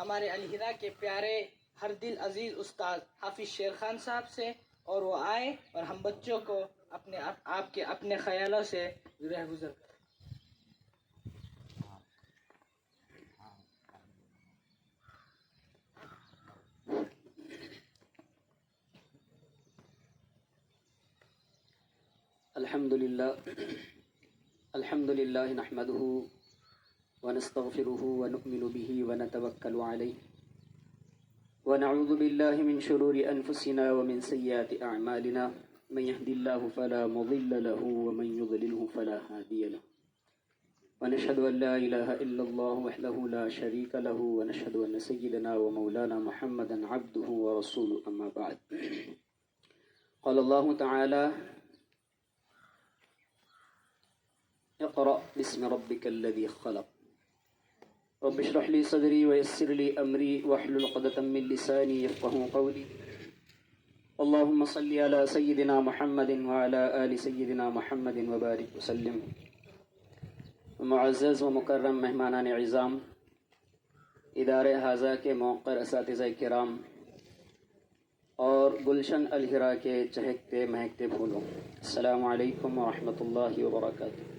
ہمارے الہدا کے پیارے ہر دل عزیز استاد حافظ شیر خان صاحب سے، اور وہ آئے اور ہم بچوں کو آپ کے اپنے خیالوں سے رہگزر کریں۔ الحمد لله نحمده ونستغفره ونؤمن به ونتوكل عليه ونعوذ بالله من شرور أنفسنا ومن سيئات أعمالنا من يهد الله فلا مضل له ومن يضلله فلا هادي له ونشهد أن لا إله إلا الله وحده لا شريك له ونشهد أن سيدنا ومولانا محمدا عبده ورسوله أما بعد قال الله تعالى اقرأ باسم ربك الذي خلق رب اشرح لي صدري ويسر لي أمري واحلل عقدة من لساني يفقهوا قولي اللهم صل على سيدنا محمد وعلى آل سيدنا محمد وبارك وسلم۔ معزز و مکرم مہمانان عظام، ادارے حاضہ کے موقر اساتذہ کرام اور گلشن الہرا کے چہکتے مہکتے پھولوں، السلام علیکم ورحمۃ اللہ وبرکاتہ۔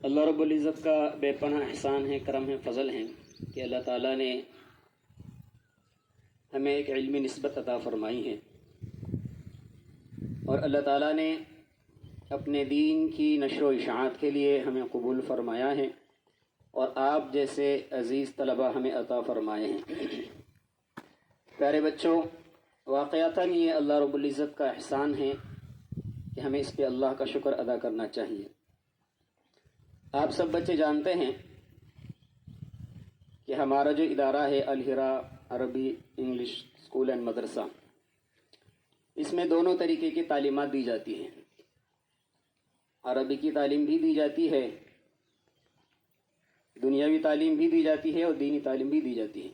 اللہ رب العزت کا بے پناہ احسان ہے، کرم ہے، فضل ہے کہ اللہ تعالیٰ نے ہمیں ایک علمی نسبت عطا فرمائی ہے، اور اللہ تعالیٰ نے اپنے دین کی نشر و اشاعت کے لیے ہمیں قبول فرمایا ہے، اور آپ جیسے عزیز طلبہ ہمیں عطا فرمائے ہیں۔ پیارے بچوں، واقعتاً یہ اللہ رب العزت کا احسان ہے کہ ہمیں اس پہ اللہ کا شکر ادا کرنا چاہیے۔ آپ سب بچے جانتے ہیں کہ ہمارا جو ادارہ ہے الہرا عربی انگلش اسکول اینڈ مدرسہ، اس میں دونوں طریقے کی تعلیمات دی جاتی ہیں۔ عربی کی تعلیم بھی دی جاتی ہے، دنیاوی تعلیم بھی دی جاتی ہے، اور دینی تعلیم بھی دی جاتی ہے،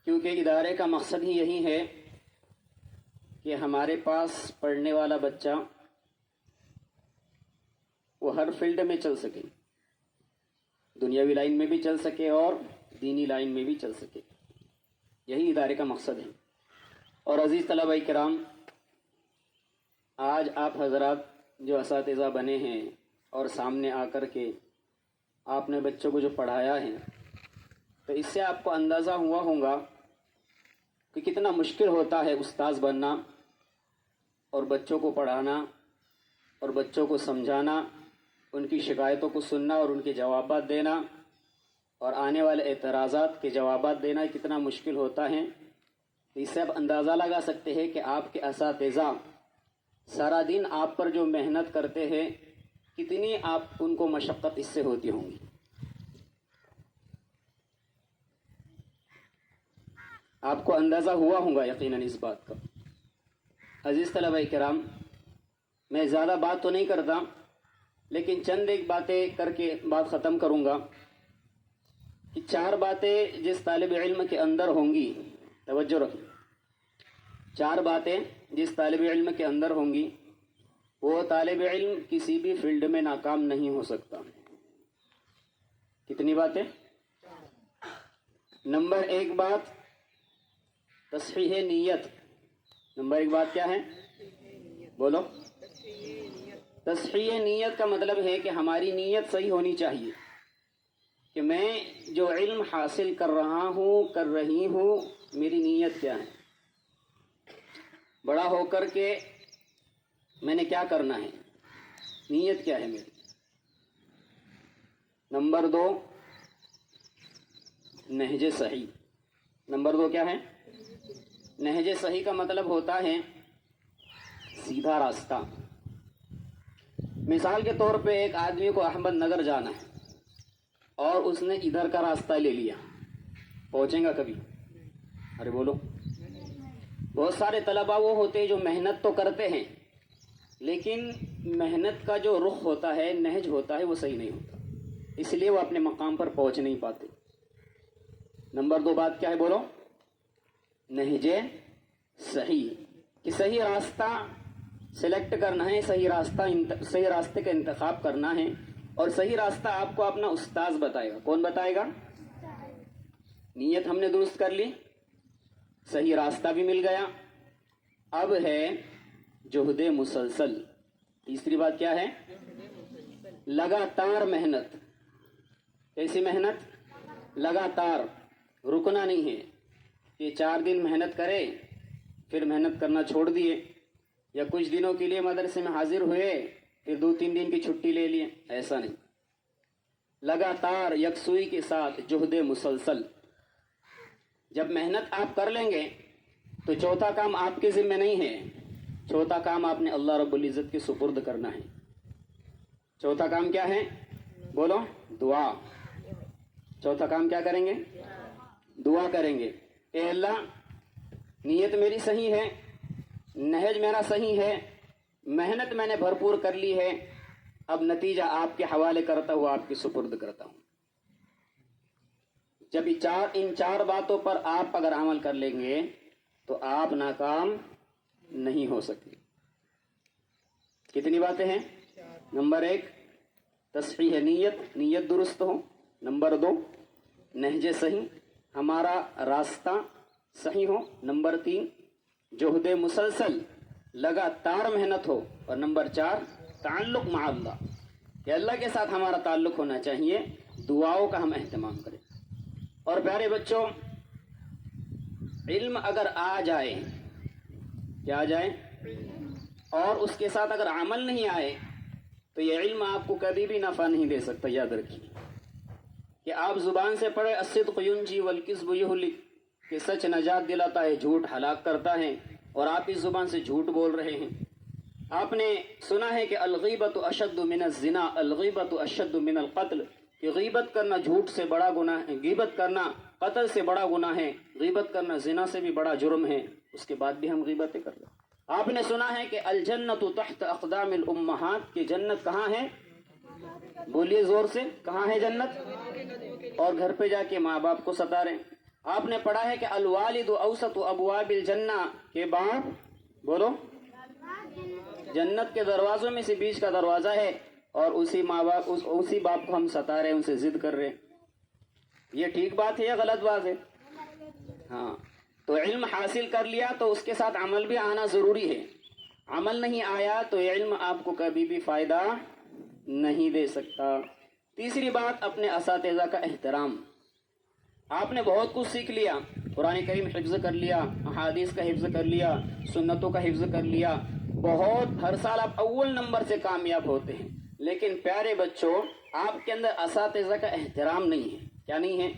کیونکہ ادارے کا مقصد ہی یہی ہے کہ ہمارے پاس پڑھنے والا بچہ وہ ہر فیلڈ میں چل سکے، دنیاوی لائن میں بھی چل سکے اور دینی لائن میں بھی چل سکے، یہی ادارے کا مقصد ہے۔ اور عزیز طلبہ کرام، آج آپ حضرات جو اساتذہ بنے ہیں اور سامنے آ کر کے آپ نے بچوں کو جو پڑھایا ہے، تو اس سے آپ کو اندازہ ہوا ہوگا کہ کتنا مشکل ہوتا ہے استاذ بننا اور بچوں کو پڑھانا اور بچوں کو سمجھانا، ان کی شکایتوں کو سننا اور ان کے جوابات دینا، اور آنے والے اعتراضات کے جوابات دینا کتنا مشکل ہوتا ہے۔ اس سے آپ اندازہ لگا سکتے ہیں کہ آپ کے اساتذہ سارا دن آپ پر جو محنت کرتے ہیں، کتنی آپ ان کو مشقت اس سے ہوتی ہوں گی۔ آپ کو اندازہ ہوا ہوگا یقیناً اس بات کا۔ عزیز طلبہ کرام، میں زیادہ بات تو نہیں کرتا، لیکن چند ایک باتیں کر کے بات ختم کروں گا کہ 4 باتیں جس طالب علم کے اندر ہوں گی، توجہ رکھیں، 4 باتیں جس طالب علم کے اندر ہوں گی، وہ طالب علم کسی بھی فیلڈ میں ناکام نہیں ہو سکتا۔ کتنی باتیں؟ نمبر 1 بات تصحیح نیت۔ نمبر 1 بات کیا ہے؟ بولو۔ تصحیح نیت کا مطلب ہے کہ ہماری نیت صحیح ہونی چاہیے کہ میں جو علم حاصل کر رہا ہوں، کر رہی ہوں، میری نیت کیا ہے، بڑا ہو کر کے میں نے کیا کرنا ہے، نیت کیا ہے میری۔ نمبر 2 نہج صحیح۔ نمبر 2 کیا ہے؟ نہج صحیح کا مطلب ہوتا ہے سیدھا راستہ۔ مثال کے طور پہ ایک آدمی کو احمد نگر جانا ہے اور اس نے ادھر کا راستہ لے لیا، پہنچے گا کبھی؟ ارے بولو۔ بہت سارے طلباء وہ ہوتے ہیں جو محنت تو کرتے ہیں، لیکن محنت کا جو رخ ہوتا ہے، نہج ہوتا ہے، وہ صحیح نہیں ہوتا، اس لیے وہ اپنے مقام پر پہنچ نہیں پاتے۔ نمبر 2 بات کیا ہے؟ بولو۔ نہج صحیح، کہ صحیح راستہ سلیکٹ کرنا ہے، صحیح راستے کا انتخاب کرنا ہے، اور صحیح راستہ آپ کو اپنا استاذ بتائے گا. کون بتائے گا؟ نیت ہم نے درست کر لی, صحیح راستہ بھی مل گیا. اب ہے جہد مسلسل. تیسری بات کیا ہے؟ لگاتار محنت. کیسی محنت؟ لگاتار, رکنا نہیں ہے کہ 4 دن محنت کرے پھر محنت کرنا چھوڑ دیے, یا کچھ دنوں کے لیے مدرسے میں حاضر ہوئے پھر 2-3 دن کی چھٹی لے لیے. ایسا نہیں, لگاتار یکسوئی کے ساتھ جہد مسلسل. جب محنت آپ کر لیں گے تو چوتھا کام آپ کے ذمہ نہیں ہے, چوتھا کام آپ نے اللہ رب العزت کے سپرد کرنا ہے. چوتھا کام کیا ہے؟ بولو. دعا. چوتھا کام کیا کریں گے؟ دعا کریں گے کہ اللہ نیت میری صحیح ہے, نہج میرا صحیح ہے, محنت میں نے بھرپور کر لی ہے, اب نتیجہ آپ کے حوالے کرتا ہوں, آپ کے سپرد کرتا ہوں. جب ان 4 باتوں پر آپ اگر عمل کر لیں گے تو آپ ناکام نہیں ہو سکتے. کتنی باتیں ہیں؟ نمبر 1 تصحیح نیت, نیت درست ہو. نمبر 2 نہج صحیح, ہمارا راستہ صحیح ہو. نمبر 3 جہد مسلسل, لگاتار محنت ہو. اور نمبر 4 تعلق مع اللہ, کہ اللہ کے ساتھ ہمارا تعلق ہونا چاہیے, دعاؤں کا ہم اہتمام کریں. اور پیارے بچوں, علم اگر آ جائے, کیا آ جائے, اور اس کے ساتھ اگر عمل نہیں آئے تو یہ علم آپ کو کبھی بھی نفع نہیں دے سکتا. یاد رکھیے کہ آپ زبان سے پڑھے الصدق ینجی والکذب یہلک, کہ سچ نجات دلاتا ہے, جھوٹ ہلاک کرتا ہے, اور آپ اس زبان سے جھوٹ بول رہے ہیں. آپ نے سنا ہے کہ الغیبت اشد من الزنا, الغیبت اشد من القتل, کہ غیبت کرنا جھوٹ سے بڑا گناہ ہے, غیبت کرنا قتل سے بڑا گناہ ہے, غیبت کرنا زنا سے بھی بڑا جرم ہے. اس کے بعد بھی ہم غیبتیں کر رہے ہیں. آپ نے سنا ہے کہ الجنت تحت اقدام الامہات, کہ جنت کہاں ہے؟ بولیے زور سے, کہاں ہے جنت؟ اور گھر پہ جا کے ماں باپ کو ستا رہے ہیں. آپ نے پڑھا ہے کہ الوالد اوسط ابواب الجنہ, کہ باپ, بولو, جنت کے دروازوں میں سے بیچ کا دروازہ ہے, اور اسی ماں باپ اسی باپ کو ہم ستا رہے ہیں, ان سے ضد کر رہے ہیں. یہ ٹھیک بات ہے یا غلط بات ہے؟ ہاں. تو علم حاصل کر لیا تو اس کے ساتھ عمل بھی آنا ضروری ہے. عمل نہیں آیا تو یہ علم آپ کو کبھی بھی فائدہ نہیں دے سکتا. تیسری بات, اپنے اساتذہ کا احترام. آپ نے بہت کچھ سیکھ لیا, قرآن کریم حفظ کر لیا, احادیث کا حفظ کر لیا, سنتوں کا حفظ کر لیا, بہت, ہر سال آپ اول نمبر سے کامیاب ہوتے ہیں, لیکن پیارے بچوں آپ کے اندر اساتذہ کا احترام نہیں ہے. کیا نہیں ہے؟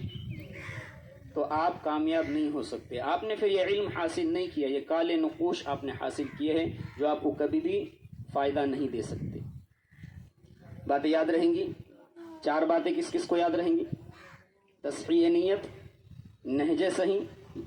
تو آپ کامیاب نہیں ہو سکتے. آپ نے پھر یہ علم حاصل نہیں کیا, یہ کالے نقوش آپ نے حاصل کیے ہیں جو آپ کو کبھی بھی فائدہ نہیں دے سکتے. باتیں یاد رہیں گی. 4 باتیں کس کس کو یاد رہیں گی؟ تصحیح نیت, نہج صحیح,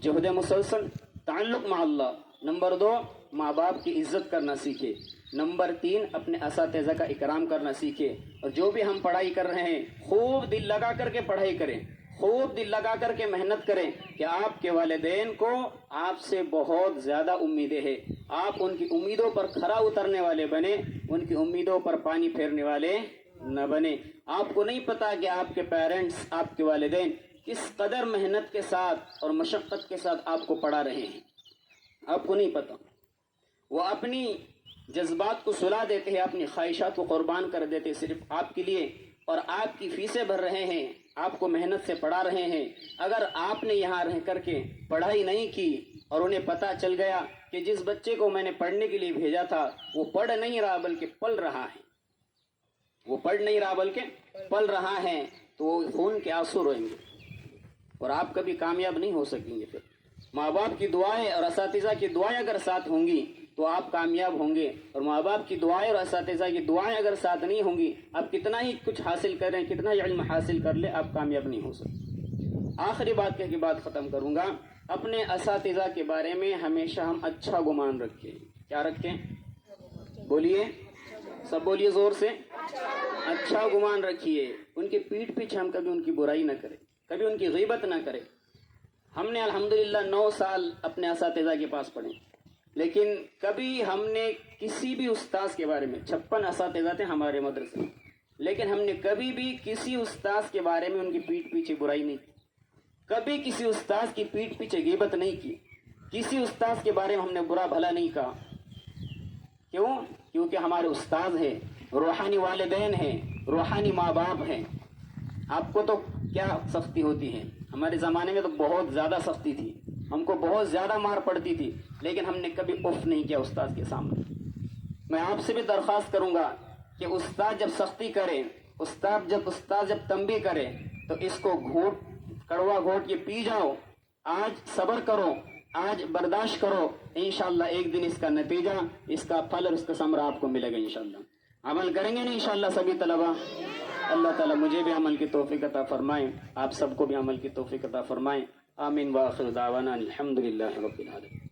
جہد مسلسل, تعلق مع اللہ. نمبر 2 ماں باپ کی عزت کرنا سیکھے. نمبر 3 اپنے اساتذہ کا اکرام کرنا سیکھے. اور جو بھی ہم پڑھائی کر رہے ہیں خوب دل لگا کر کے پڑھائی کریں, خوب دل لگا کر کے محنت کریں, کہ آپ کے والدین کو آپ سے بہت زیادہ امیدیں ہیں. آپ ان کی امیدوں پر کھرا اترنے والے بنے, ان کی امیدوں پر پانی پھیرنے والے نہ بنے. آپ کو نہیں پتا کہ آپ کے پیرنٹس, آپ کے والدین کس قدر محنت کے ساتھ اور مشقت کے ساتھ آپ کو پڑھا رہے ہیں. آپ کو نہیں پتا. وہ اپنی جذبات کو سلا دیتے ہیں, اپنی خواہشات کو قربان کر دیتے صرف آپ کے لیے, اور آپ کی فیسیں بھر رہے ہیں, آپ کو محنت سے پڑھا رہے ہیں. اگر آپ نے یہاں رہ کر کے پڑھائی نہیں کی اور انہیں پتہ چل گیا کہ جس بچے کو میں نے پڑھنے کے لیے بھیجا تھا وہ پڑھ نہیں رہا بلکہ پل رہا ہے, وہ پڑھ نہیں رہا بلکہ پل رہا ہے, تو وہ خون کے آنسو روئیں گے اور آپ کبھی کامیاب نہیں ہو سکیں گے. پھر ماں باپ کی دعائیں اور اساتذہ کی دعائیں اگر ساتھ ہوں گی تو آپ کامیاب ہوں گے, اور ماں باپ کی دعائیں اور اساتذہ کی دعائیں اگر ساتھ نہیں ہوں گی, آپ کتنا ہی کچھ حاصل کریں, کتنا ہی علم حاصل کر لیں, آپ کامیاب نہیں ہو سکتے. آخری بات کہہ کے بات ختم کروں گا. اپنے اساتذہ کے بارے میں ہمیشہ ہم اچھا گمان رکھیں. کیا رکھیں؟ بولیے, سب بولیے زور سے, اچھا گمان رکھیے. ان کے پیٹھ پیچھے ہم کبھی ان کی برائی نہ کریں, کبھی ان کی غیبت نہ کریں. ہم نے الحمدللہ 9 سال اپنے اساتذہ کے پاس پڑھے, لیکن کبھی ہم نے کسی بھی استاذ کے بارے میں 56 اساتذہ تھے ہمارے مدرسے میں, لیکن ہم نے کبھی بھی کسی استاذ کے بارے میں ان کی پیٹھ پیچھے برائی نہیں کی، کبھی کسی استاذ کی پیٹھ پیچھے غیبت نہیں کی، کسی استاذ کے بارے میں ہم نے برا بھلا نہیں کہا۔ کیوں؟ کیونکہ ہمارے استاذ ہیں، روحانی والدین ہیں، روحانی ماں باپ ہیں۔ آپ کو تو کیا سختی ہوتی ہے، ہمارے زمانے میں تو بہت زیادہ سختی تھی، ہم کو بہت زیادہ مار پڑتی تھی، لیکن ہم نے کبھی اف نہیں کیا استاذ کے سامنے۔ میں آپ سے بھی درخواست کروں گا کہ استاد جب سختی کرے، استاد جب تنبیہ کرے تو اس کو کڑوا گھونٹ کے پی جاؤ، آج صبر کرو، آج برداشت کرو، انشاءاللہ ایک دن اس کا نتیجہ، اس کا پھل اور اس کا ثمرہ آپ کو ملے گا انشاءاللہ۔ عمل کریں گے نا انشاءاللہ سبھی طلبہ؟ اللہ تعالیٰ مجھے بھی عمل کی توفیق عطا فرمائیں، آپ سب کو بھی عمل کی توفیق عطا فرمائیں۔ آمین وآخر دعوانا الحمدللہ رب العالمین۔